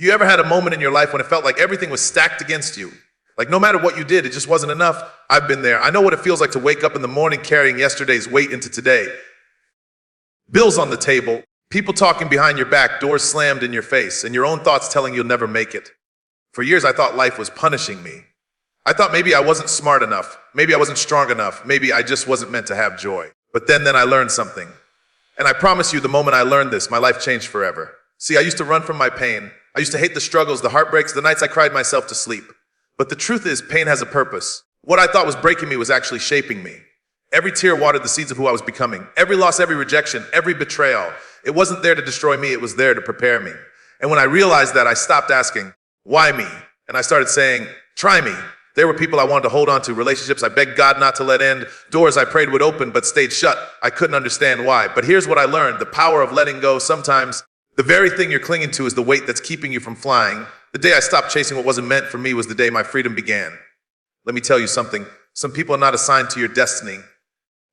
You ever had a moment in your life when it felt like everything was stacked against you? Like no matter what you did, it just wasn't enough? I've been there. I know what it feels like to wake up in the morning carrying yesterday's weight into today. Bills on the table, people talking behind your back, doors slammed in your face, and your own thoughts telling you'll never make it. For years, I thought life was punishing me. I thought maybe I wasn't smart enough. Maybe I wasn't strong enough. Maybe I just wasn't meant to have joy. But then I learned something. And I promise you, the moment I learned this, my life changed forever. See, I used to run from my pain. I used to hate the struggles, the heartbreaks, the nights I cried myself to sleep. But the truth is, pain has a purpose. What I thought was breaking me was actually shaping me. Every tear watered the seeds of who I was becoming. Every loss, every rejection, every betrayal. It wasn't there to destroy me, it was there to prepare me. And when I realized that, I stopped asking, why me? And I started saying, try me. There were people I wanted to hold on to, relationships I begged God not to let end, doors I prayed would open but stayed shut. I couldn't understand why. But here's what I learned, the power of letting go. Sometimes the very thing you're clinging to is the weight that's keeping you from flying. The day I stopped chasing what wasn't meant for me was the day my freedom began. Let me tell you something. Some people are not assigned to your destiny.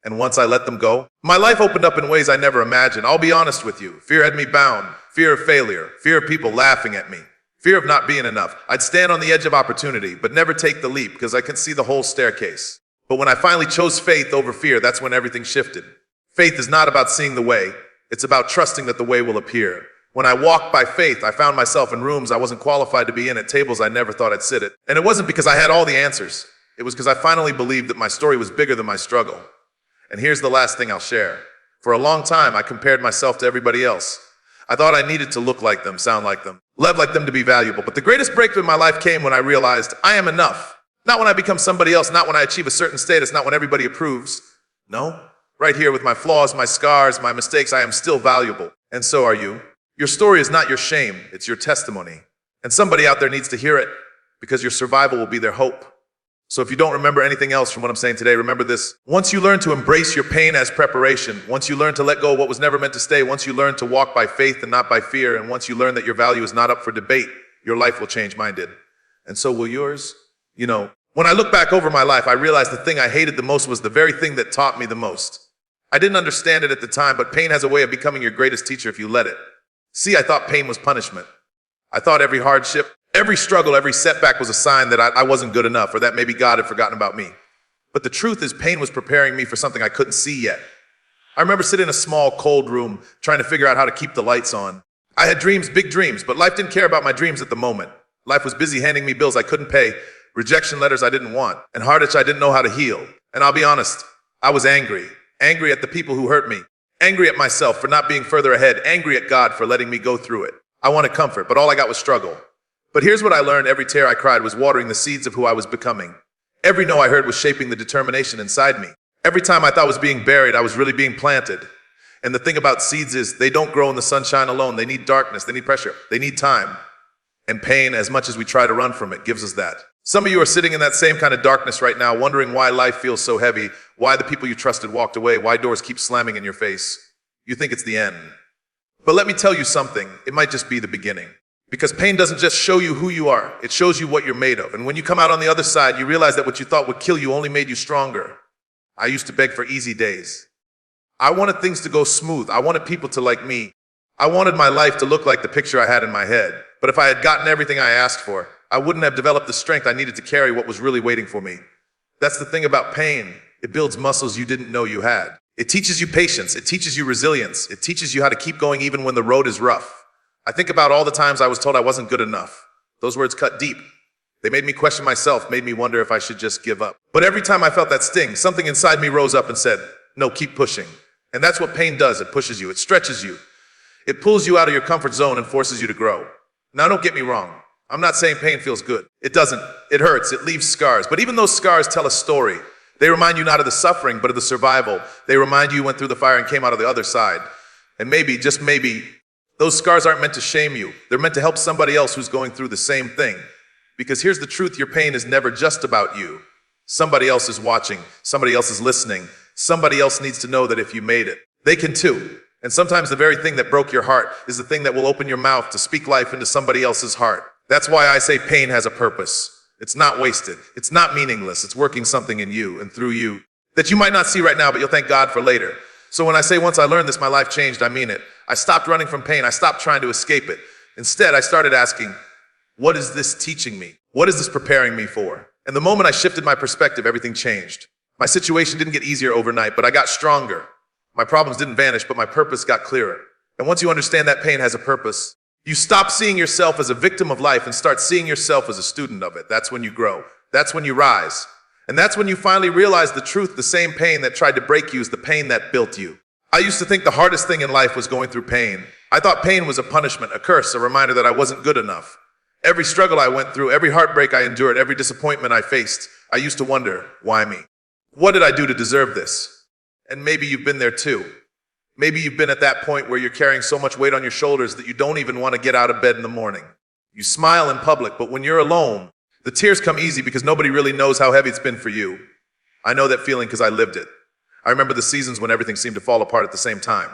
And once I let them go, my life opened up in ways I never imagined. I'll be honest with you. Fear had me bound. Fear of failure. Fear of people laughing at me. Fear of not being enough. I'd stand on the edge of opportunity, but never take the leap because I could see the whole staircase. But when I finally chose faith over fear, that's when everything shifted. Faith is not about seeing the way. It's about trusting that the way will appear. When I walked by faith, I found myself in rooms I wasn't qualified to be in, at tables I never thought I'd sit at. And it wasn't because I had all the answers. It was because I finally believed that my story was bigger than my struggle. And here's the last thing I'll share. For a long time, I compared myself to everybody else. I thought I needed to look like them, sound like them, love like them to be valuable. But the greatest breakthrough in my life came when I realized I am enough. Not when I become somebody else, not when I achieve a certain status, not when everybody approves. No, right here with my flaws, my scars, my mistakes, I am still valuable. And so are you. Your story is not your shame, it's your testimony. And somebody out there needs to hear it because your survival will be their hope. So if you don't remember anything else from what I'm saying today, remember this. Once you learn to embrace your pain as preparation, once you learn to let go of what was never meant to stay, once you learn to walk by faith and not by fear, and once you learn that your value is not up for debate, your life will change. Mine did. And so will yours. You know, when I look back over my life, I realized the thing I hated the most was the very thing that taught me the most. I didn't understand it at the time, but pain has a way of becoming your greatest teacher if you let it. See, I thought pain was punishment. I thought every hardship, every struggle, every setback was a sign that I wasn't good enough or that maybe God had forgotten about me. But the truth is, pain was preparing me for something I couldn't see yet. I remember sitting in a small, cold room trying to figure out how to keep the lights on. I had dreams, big dreams, but life didn't care about my dreams at the moment. Life was busy handing me bills I couldn't pay, rejection letters I didn't want, and heartache I didn't know how to heal. And I'll be honest, I was angry. Angry at the people who hurt me. Angry at myself for not being further ahead. Angry at God for letting me go through it. I wanted comfort, but all I got was struggle. But here's what I learned. Every tear I cried was watering the seeds of who I was becoming. Every no I heard was shaping the determination inside me. Every time I thought I was being buried, I was really being planted. And the thing about seeds is they don't grow in the sunshine alone. They need darkness. They need pressure. They need time. And pain, as much as we try to run from it, gives us that. Some of you are sitting in that same kind of darkness right now, wondering why life feels so heavy, why the people you trusted walked away, why doors keep slamming in your face. You think it's the end. But let me tell you something, it might just be the beginning. Because pain doesn't just show you who you are, it shows you what you're made of. And when you come out on the other side, you realize that what you thought would kill you only made you stronger. I used to beg for easy days. I wanted things to go smooth. I wanted people to like me. I wanted my life to look like the picture I had in my head. But if I had gotten everything I asked for, I wouldn't have developed the strength I needed to carry what was really waiting for me. That's the thing about pain. It builds muscles you didn't know you had. It teaches you patience. It teaches you resilience. It teaches you how to keep going even when the road is rough. I think about all the times I was told I wasn't good enough. Those words cut deep. They made me question myself, made me wonder if I should just give up. But every time I felt that sting, something inside me rose up and said, no, keep pushing. And that's what pain does. It pushes you. It stretches you. It pulls you out of your comfort zone and forces you to grow. Now, don't get me wrong. I'm not saying pain feels good. It doesn't. It hurts. It leaves scars. But even those scars tell a story. They remind you not of the suffering, but of the survival. They remind you went through the fire and came out of the other side. And maybe, just maybe, those scars aren't meant to shame you. They're meant to help somebody else who's going through the same thing. Because here's the truth, your pain is never just about you. Somebody else is watching. Somebody else is listening. Somebody else needs to know that if you made it, they can too. And sometimes the very thing that broke your heart is the thing that will open your mouth to speak life into somebody else's heart. That's why I say pain has a purpose. It's not wasted. It's not meaningless. It's working something in you and through you that you might not see right now, but you'll thank God for later. So when I say once I learned this, my life changed, I mean it. I stopped running from pain. I stopped trying to escape it. Instead, I started asking, what is this teaching me? What is this preparing me for? And the moment I shifted my perspective, everything changed. My situation didn't get easier overnight, but I got stronger. My problems didn't vanish, but my purpose got clearer. And once you understand that pain has a purpose, you stop seeing yourself as a victim of life and start seeing yourself as a student of it. That's when you grow. That's when you rise. And that's when you finally realize the truth. The same pain that tried to break you is the pain that built you. I used to think the hardest thing in life was going through pain. I thought pain was a punishment, a curse, a reminder that I wasn't good enough. Every struggle I went through, every heartbreak I endured, every disappointment I faced, I used to wonder, why me? What did I do to deserve this? And maybe you've been there too. Maybe you've been at that point where you're carrying so much weight on your shoulders that you don't even want to get out of bed in the morning. You smile in public, but when you're alone, the tears come easy because nobody really knows how heavy it's been for you. I know that feeling because I lived it. I remember the seasons when everything seemed to fall apart at the same time.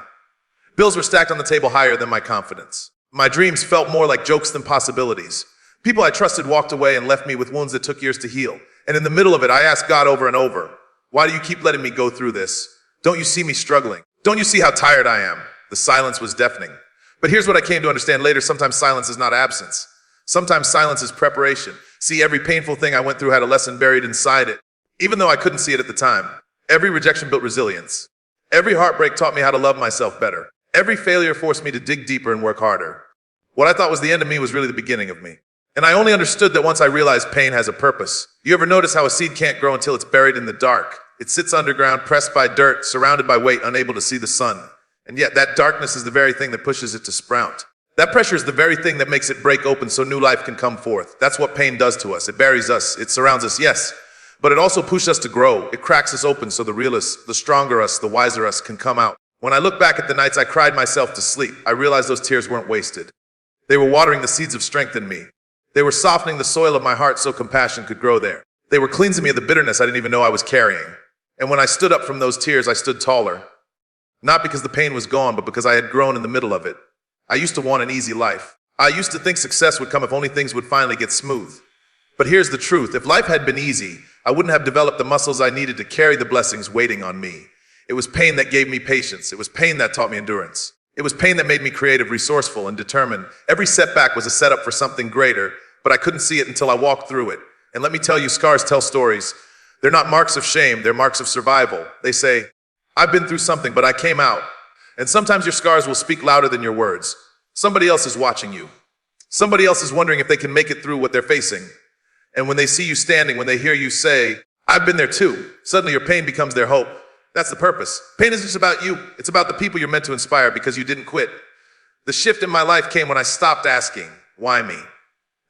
Bills were stacked on the table higher than my confidence. My dreams felt more like jokes than possibilities. People I trusted walked away and left me with wounds that took years to heal. And in the middle of it, I asked God over and over, why do you keep letting me go through this? Don't you see me struggling? Don't you see how tired I am? The silence was deafening. But here's what I came to understand later. Sometimes silence is not absence. Sometimes silence is preparation. See, every painful thing I went through had a lesson buried inside it, even though I couldn't see it at the time. Every rejection built resilience. Every heartbreak taught me how to love myself better. Every failure forced me to dig deeper and work harder. What I thought was the end of me was really the beginning of me. And I only understood that once I realized pain has a purpose. You ever notice how a seed can't grow until it's buried in the dark? It sits underground, pressed by dirt, surrounded by weight, unable to see the sun. And yet that darkness is the very thing that pushes it to sprout. That pressure is the very thing that makes it break open so new life can come forth. That's what pain does to us. It buries us. It surrounds us, yes. But it also pushes us to grow. It cracks us open so the real us, the stronger us, the wiser us can come out. When I look back at the nights I cried myself to sleep, I realized those tears weren't wasted. They were watering the seeds of strength in me. They were softening the soil of my heart so compassion could grow there. They were cleansing me of the bitterness I didn't even know I was carrying. And when I stood up from those tears, I stood taller. Not because the pain was gone, but because I had grown in the middle of it. I used to want an easy life. I used to think success would come if only things would finally get smooth. But here's the truth. If life had been easy, I wouldn't have developed the muscles I needed to carry the blessings waiting on me. It was pain that gave me patience. It was pain that taught me endurance. It was pain that made me creative, resourceful, and determined. Every setback was a setup for something greater, but I couldn't see it until I walked through it. And let me tell you, scars tell stories. They're not marks of shame, they're marks of survival. They say, I've been through something, but I came out. And sometimes your scars will speak louder than your words. Somebody else is watching you. Somebody else is wondering if they can make it through what they're facing. And when they see you standing, when they hear you say, I've been there too, suddenly your pain becomes their hope. That's the purpose. Pain isn't just about you. It's about the people you're meant to inspire because you didn't quit. The shift in my life came when I stopped asking, why me?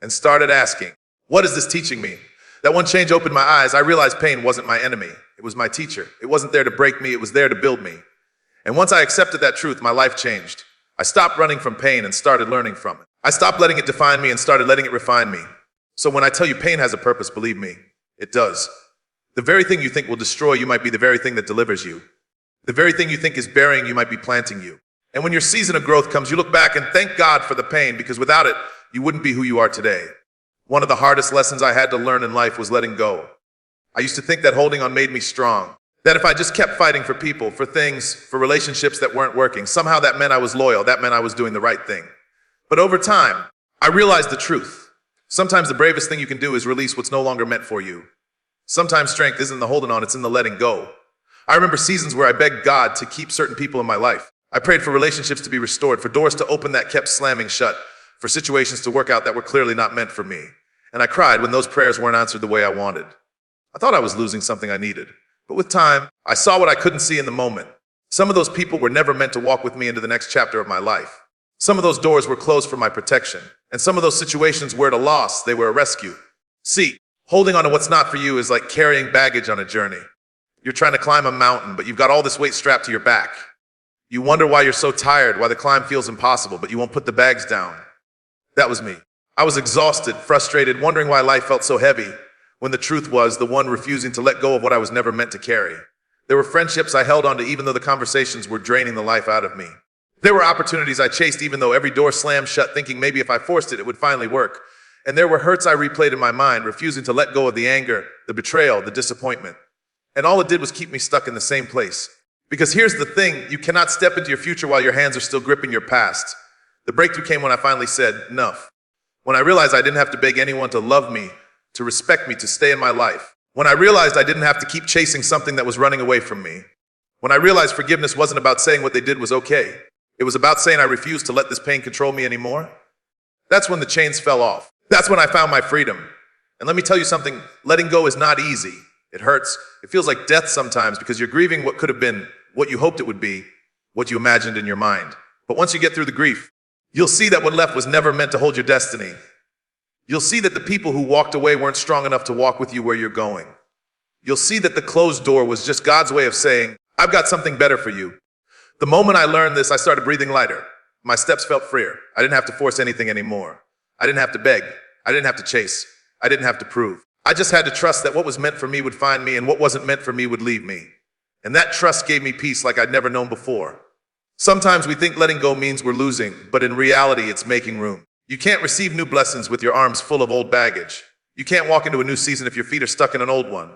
And started asking, what is this teaching me? That one change opened my eyes. I realized pain wasn't my enemy. It was my teacher. It wasn't there to break me. It was there to build me. And once I accepted that truth, my life changed. I stopped running from pain and started learning from it. I stopped letting it define me and started letting it refine me. So when I tell you pain has a purpose, believe me, it does. The very thing you think will destroy you might be the very thing that delivers you. The very thing you think is burying you might be planting you. And when your season of growth comes, you look back and thank God for the pain because without it, you wouldn't be who you are today. One of the hardest lessons I had to learn in life was letting go. I used to think that holding on made me strong. That if I just kept fighting for people, for things, for relationships that weren't working, somehow that meant I was loyal. That meant I was doing the right thing. But over time, I realized the truth. Sometimes the bravest thing you can do is release what's no longer meant for you. Sometimes strength isn't in the holding on, it's in the letting go. I remember seasons where I begged God to keep certain people in my life. I prayed for relationships to be restored, for doors to open that kept slamming shut, for situations to work out that were clearly not meant for me. And I cried when those prayers weren't answered the way I wanted. I thought I was losing something I needed. But with time, I saw what I couldn't see in the moment. Some of those people were never meant to walk with me into the next chapter of my life. Some of those doors were closed for my protection. And some of those situations weren't a loss, they were a rescue. See, holding on to what's not for you is like carrying baggage on a journey. You're trying to climb a mountain, but you've got all this weight strapped to your back. You wonder why you're so tired, why the climb feels impossible, but you won't put the bags down. That was me. I was exhausted, frustrated, wondering why life felt so heavy, when the truth was the one refusing to let go of what I was never meant to carry. There were friendships I held on to even though the conversations were draining the life out of me. There were opportunities I chased even though every door slammed shut, thinking maybe if I forced it, it would finally work. And there were hurts I replayed in my mind, refusing to let go of the anger, the betrayal, the disappointment. And all it did was keep me stuck in the same place. Because here's the thing, you cannot step into your future while your hands are still gripping your past. The breakthrough came when I finally said, enough. When I realized I didn't have to beg anyone to love me, to respect me, to stay in my life. When I realized I didn't have to keep chasing something that was running away from me. When I realized forgiveness wasn't about saying what they did was okay. It was about saying I refused to let this pain control me anymore. That's when the chains fell off. That's when I found my freedom. And let me tell you something, letting go is not easy. It hurts. It feels like death sometimes because you're grieving what could have been, what you hoped it would be, what you imagined in your mind. But once you get through the grief, you'll see that what left was never meant to hold your destiny. You'll see that the people who walked away weren't strong enough to walk with you where you're going. You'll see that the closed door was just God's way of saying, I've got something better for you. The moment I learned this, I started breathing lighter. My steps felt freer. I didn't have to force anything anymore. I didn't have to beg. I didn't have to chase. I didn't have to prove. I just had to trust that what was meant for me would find me and what wasn't meant for me would leave me. And that trust gave me peace like I'd never known before. Sometimes we think letting go means we're losing, but in reality, it's making room. You can't receive new blessings with your arms full of old baggage. You can't walk into a new season if your feet are stuck in an old one.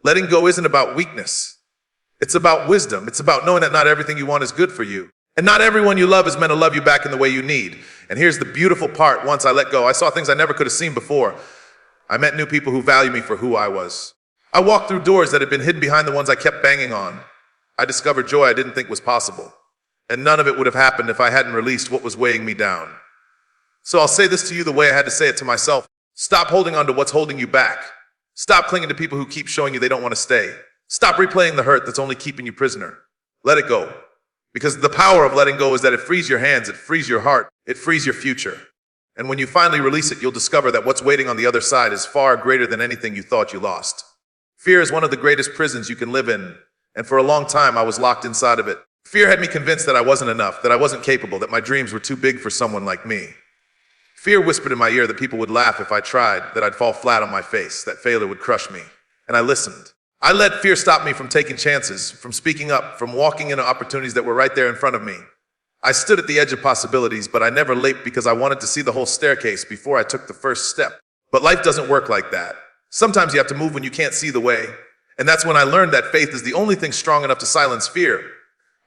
Letting go isn't about weakness. It's about wisdom. It's about knowing that not everything you want is good for you. And not everyone you love is meant to love you back in the way you need. And here's the beautiful part. Once I let go, I saw things I never could have seen before. I met new people who value me for who I was. I walked through doors that had been hidden behind the ones I kept banging on. I discovered joy I didn't think was possible. And none of it would have happened if I hadn't released what was weighing me down. So I'll say this to you the way I had to say it to myself. Stop holding on to what's holding you back. Stop clinging to people who keep showing you they don't want to stay. Stop replaying the hurt that's only keeping you prisoner. Let it go. Because the power of letting go is that it frees your hands, it frees your heart, it frees your future. And when you finally release it, you'll discover that what's waiting on the other side is far greater than anything you thought you lost. Fear is one of the greatest prisons you can live in. And for a long time, I was locked inside of it. Fear had me convinced that I wasn't enough, that I wasn't capable, that my dreams were too big for someone like me. Fear whispered in my ear that people would laugh if I tried, that I'd fall flat on my face, that failure would crush me. And I listened. I let fear stop me from taking chances, from speaking up, from walking into opportunities that were right there in front of me. I stood at the edge of possibilities, but I never leaped because I wanted to see the whole staircase before I took the first step. But life doesn't work like that. Sometimes you have to move when you can't see the way. And that's when I learned that faith is the only thing strong enough to silence fear.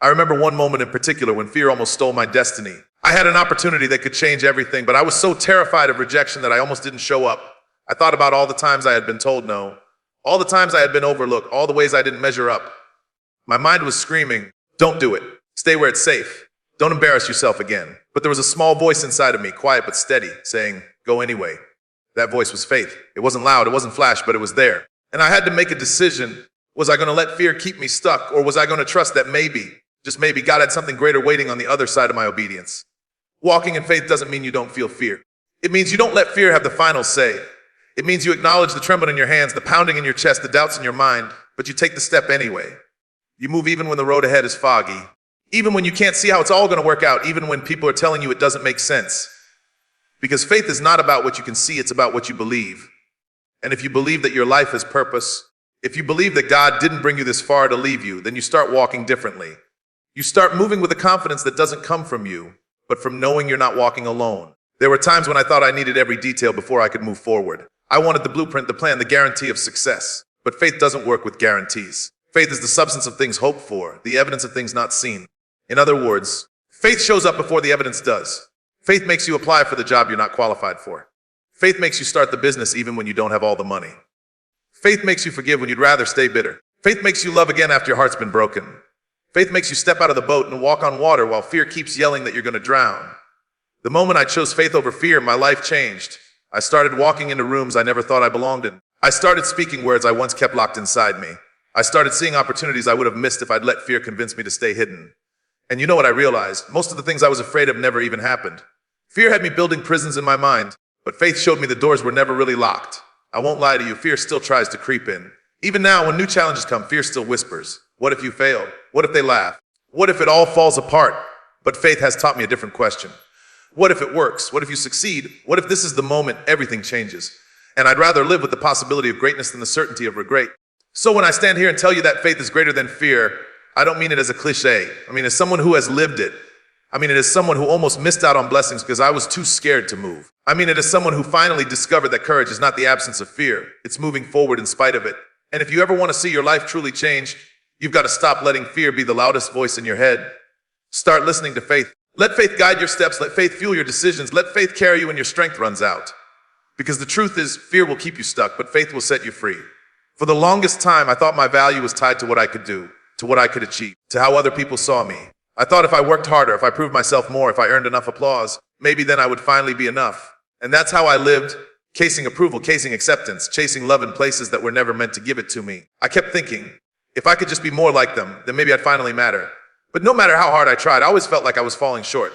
I remember one moment in particular when fear almost stole my destiny. I had an opportunity that could change everything, but I was so terrified of rejection that I almost didn't show up. I thought about all the times I had been told no, all the times I had been overlooked, all the ways I didn't measure up. My mind was screaming, don't do it. Stay where it's safe. Don't embarrass yourself again. But there was a small voice inside of me, quiet but steady, saying, go anyway. That voice was faith. It wasn't loud, it wasn't flash, but it was there. And I had to make a decision. Was I going to let fear keep me stuck, or was I going to trust that maybe, just maybe, God had something greater waiting on the other side of my obedience? Walking in faith doesn't mean you don't feel fear. It means you don't let fear have the final say. It means you acknowledge the trembling in your hands, the pounding in your chest, the doubts in your mind, but you take the step anyway. You move even when the road ahead is foggy, even when you can't see how it's all going to work out, even when people are telling you it doesn't make sense. Because faith is not about what you can see, it's about what you believe. And if you believe that your life has purpose, if you believe that God didn't bring you this far to leave you, then you start walking differently. You start moving with a confidence that doesn't come from you, but from knowing you're not walking alone. There were times when I thought I needed every detail before I could move forward. I wanted the blueprint, the plan, the guarantee of success. But faith doesn't work with guarantees. Faith is the substance of things hoped for, the evidence of things not seen. In other words, faith shows up before the evidence does. Faith makes you apply for the job you're not qualified for. Faith makes you start the business even when you don't have all the money. Faith makes you forgive when you'd rather stay bitter. Faith makes you love again after your heart's been broken. Faith makes you step out of the boat and walk on water while fear keeps yelling that you're going to drown. The moment I chose faith over fear, my life changed. I started walking into rooms I never thought I belonged in. I started speaking words I once kept locked inside me. I started seeing opportunities I would have missed if I'd let fear convince me to stay hidden. And you know what I realized? Most of the things I was afraid of never even happened. Fear had me building prisons in my mind, but faith showed me the doors were never really locked. I won't lie to you, fear still tries to creep in. Even now, when new challenges come, fear still whispers. What if you fail? What if they laugh? What if it all falls apart? But faith has taught me a different question. What if it works? What if you succeed? What if this is the moment everything changes? And I'd rather live with the possibility of greatness than the certainty of regret. So when I stand here and tell you that faith is greater than fear, I don't mean it as a cliche. I mean, as someone who has lived it. I mean it as someone who almost missed out on blessings because I was too scared to move. I mean it as someone who finally discovered that courage is not the absence of fear. It's moving forward in spite of it. And if you ever want to see your life truly change, you've got to stop letting fear be the loudest voice in your head. Start listening to faith. Let faith guide your steps. Let faith fuel your decisions. Let faith carry you when your strength runs out. Because the truth is, fear will keep you stuck, but faith will set you free. For the longest time, I thought my value was tied to what I could do, to what I could achieve, to how other people saw me. I thought if I worked harder, if I proved myself more, if I earned enough applause, maybe then I would finally be enough. And that's how I lived, chasing approval, chasing acceptance, chasing love in places that were never meant to give it to me. I kept thinking, if I could just be more like them, then maybe I'd finally matter. But no matter how hard I tried, I always felt like I was falling short.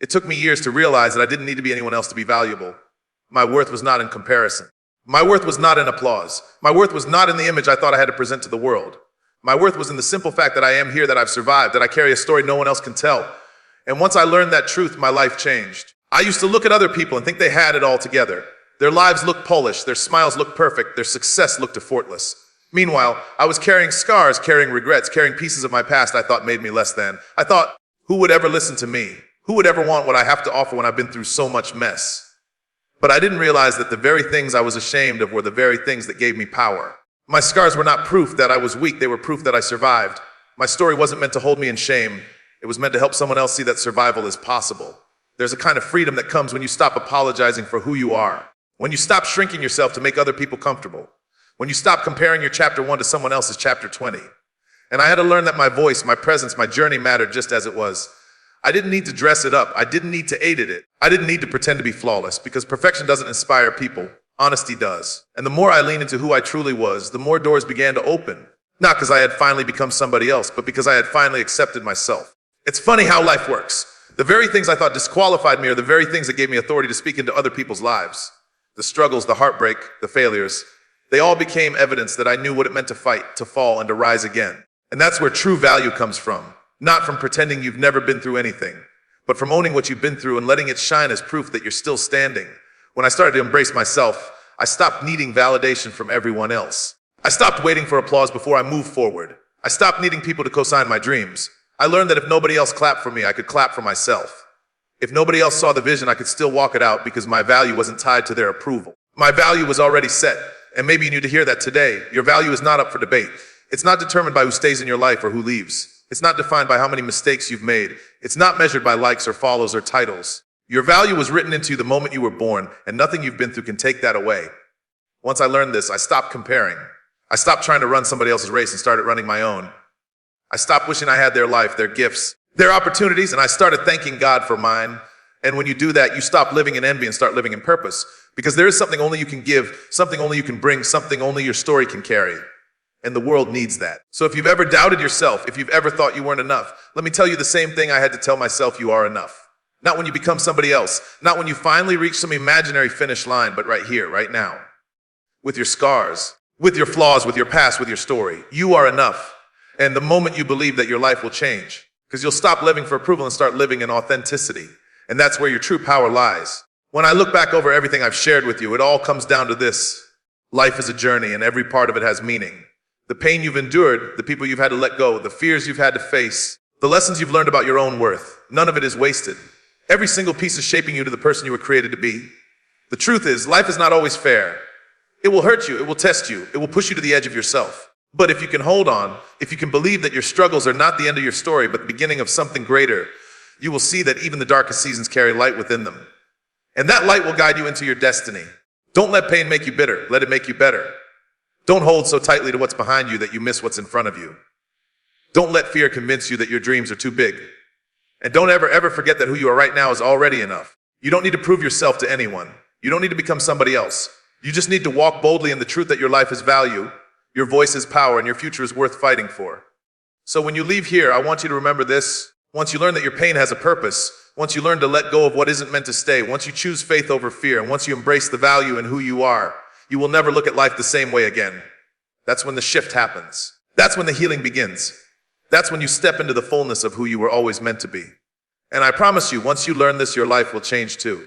It took me years to realize that I didn't need to be anyone else to be valuable. My worth was not in comparison. My worth was not in applause. My worth was not in the image I thought I had to present to the world. My worth was in the simple fact that I am here, that I've survived, that I carry a story no one else can tell. And once I learned that truth, my life changed. I used to look at other people and think they had it all together. Their lives looked polished, their smiles looked perfect, their success looked effortless. Meanwhile, I was carrying scars, carrying regrets, carrying pieces of my past I thought made me less than. I thought, who would ever listen to me? Who would ever want what I have to offer when I've been through so much mess? But I didn't realize that the very things I was ashamed of were the very things that gave me power. My scars were not proof that I was weak, they were proof that I survived. My story wasn't meant to hold me in shame. It was meant to help someone else see that survival is possible. There's a kind of freedom that comes when you stop apologizing for who you are. When you stop shrinking yourself to make other people comfortable. When you stop comparing your chapter 1 to someone else's chapter 20. And I had to learn that my voice, my presence, my journey mattered just as it was. I didn't need to dress it up. I didn't need to aid it. I didn't need to pretend to be flawless, because perfection doesn't inspire people. Honesty does. And the more I leaned into who I truly was, the more doors began to open. Not because I had finally become somebody else, but because I had finally accepted myself. It's funny how life works. The very things I thought disqualified me are the very things that gave me authority to speak into other people's lives. The struggles, the heartbreak, the failures, they all became evidence that I knew what it meant to fight, to fall, and to rise again. And that's where true value comes from. Not from pretending you've never been through anything, but from owning what you've been through and letting it shine as proof that you're still standing. When I started to embrace myself, I stopped needing validation from everyone else. I stopped waiting for applause before I moved forward. I stopped needing people to co-sign my dreams. I learned that if nobody else clapped for me, I could clap for myself. If nobody else saw the vision, I could still walk it out because my value wasn't tied to their approval. My value was already set. And maybe you need to hear that today. Your value is not up for debate. It's not determined by who stays in your life or who leaves. It's not defined by how many mistakes you've made. It's not measured by likes or follows or titles. Your value was written into you the moment you were born, and nothing you've been through can take that away. Once I learned this, I stopped comparing. I stopped trying to run somebody else's race and started running my own. I stopped wishing I had their life, their gifts, their opportunities, and I started thanking God for mine. And when you do that, you stop living in envy and start living in purpose. Because there is something only you can give, something only you can bring, something only your story can carry. And the world needs that. So if you've ever doubted yourself, if you've ever thought you weren't enough, let me tell you the same thing I had to tell myself: you are enough. Not when you become somebody else, not when you finally reach some imaginary finish line, but right here, right now. With your scars, with your flaws, with your past, with your story. You are enough. And the moment you believe that, your life will change. Because you'll stop living for approval and start living in authenticity. And that's where your true power lies. When I look back over everything I've shared with you, it all comes down to this. Life is a journey, and every part of it has meaning. The pain you've endured, the people you've had to let go, the fears you've had to face, the lessons you've learned about your own worth, none of it is wasted. Every single piece is shaping you to the person you were created to be. The truth is, life is not always fair. It will hurt you, it will test you, it will push you to the edge of yourself. But if you can hold on, if you can believe that your struggles are not the end of your story, but the beginning of something greater, you will see that even the darkest seasons carry light within them. And that light will guide you into your destiny. Don't let pain make you bitter, let it make you better. Don't hold so tightly to what's behind you that you miss what's in front of you. Don't let fear convince you that your dreams are too big. And don't ever forget that who you are right now is already enough. You don't need to prove yourself to anyone. You don't need to become somebody else. You just need to walk boldly in the truth that your life is value, your voice is power, and your future is worth fighting for. So when you leave here, I want you to remember this. Once you learn that your pain has a purpose, once you learn to let go of what isn't meant to stay, once you choose faith over fear, and once you embrace the value in who you are, you will never look at life the same way again. That's when the shift happens. That's when the healing begins. That's when you step into the fullness of who you were always meant to be. And I promise you, once you learn this, your life will change too.